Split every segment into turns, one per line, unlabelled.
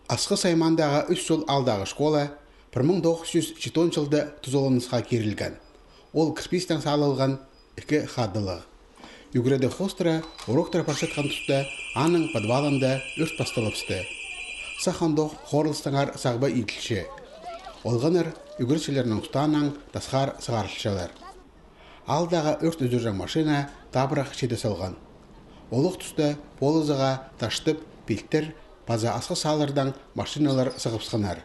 Асқы Саймандағы 3 жыл алдағы школа 1910 жылда тұзолынысқа керілген. Ол кірпістен салылған 2 қадылығы. Югреде хостыра уроктар паршатқан тұста аның подвалында өрт басталыпсты. Сахандоқ қорылыстыңар сағба етілші. Олғаныр үгіршілерінің ұстаның тасқар сығарылшалар. Алдағы өрт үзіржен машина табырақ шеде салған. Олық тұста полызыға таштып пелттер паза асқы салырдан машиналар сығыпсқанар.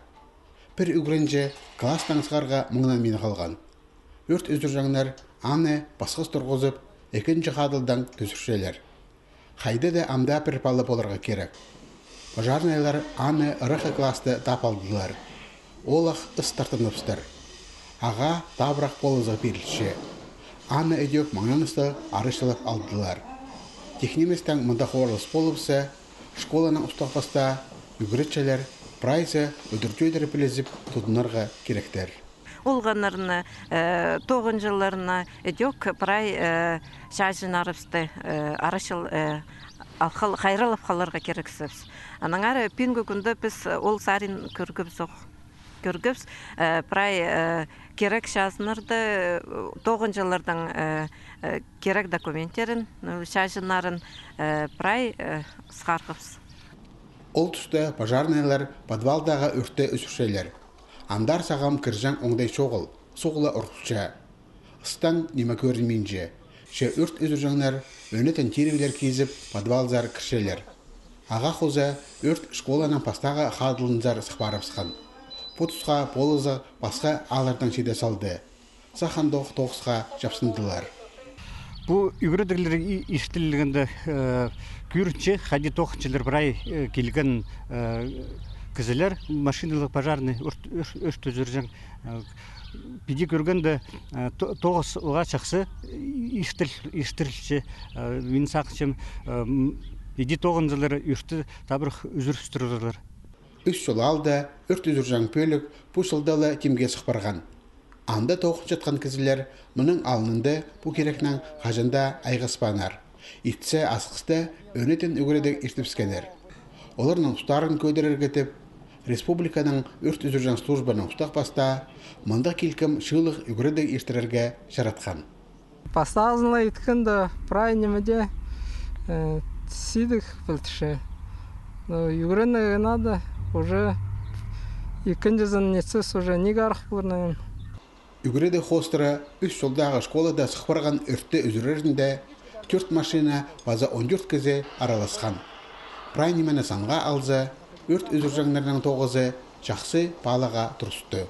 Бір үгірінже кластан сығарға мұңнан мені қалған. Өрт үзіржеңнер аны басқыз тұрғызып, екінші қадылдан түзіршелер. Қайды да амда бір палы болырға керек. Пожарныйлар аны ұрықы класты тап алдылар. Олақ ұс тартыныпстыр. Аға табырақ болызы берілші. Аны өдек маңанысты арышылып алдылар. Техниместен мұнда қорылыс болыпсы, школаның ұстақпаста үгіретшелер прайсы өдіртөйдері білізіп тұдынарға керектер.
Олғанырына, тоғын жыларына өдек прай шайжынарыпсты арышыл қайралып қаларға керексіз. Анаңары пингі күнді біз ол сарин көргіпс, прай керек шазынырды тоғын жылардан керек документтерін, шайжынарын прай сқарқыпс.
Ол тұста пожарныйлар подвалдағы өртті үсіршелер. Андар сағам кіржан оңдай шоғыл, соғыла ұрқышча.Ыстан нема көрінмейінже. Ше өрт үзіржаңнар өнетін теревілер кезіп подвалзар кіршелер. Аға қоза өрт школаның пастаға қадылынзар сықпарыпсқан. Потусқа полызы басқа алардан шеде салды. Сахандоқ тоғысқа жапсындылар.
Бұл үгірдірлері іштілігінде көрінше, қади тоқыншылар бірай келген кізілер, машиналық пожарный өрт үзіржен. Пиди көргенде тоғыз ұға шақсы іштілші, мен сақшым, пиди тоғыншылары өртті табырық үзірістірілер.
3 жыл алда өрт үзіржен пөлік бұл жылдалы темге сықпарған. Анда тоқын жатқан кізілер мұның алынынды бұл керекнің қажында айғаспанар. Итсе асқысты өнетін үгіредік ертіпскенер. Оларның ұстарын көдерер кетіп, республиканың өрт үзіржен службаның ұстақ баста мұнда келкім шылық үгіредік ертірерге жаратқан.
Пастағызынла еткінді прай немеде сидік білтіші. Үгіредік надо уже екіншізін нетсіз уже негарық көрінген.
Үгіреде хостыра 3 жылдағы школада сықпарған өртті үзірерінде 4 машина база 14 кезе араласқан. Прайнимені санға алзы, өрт үзіржаңларының тоғызы жақсы балаға тұрысты.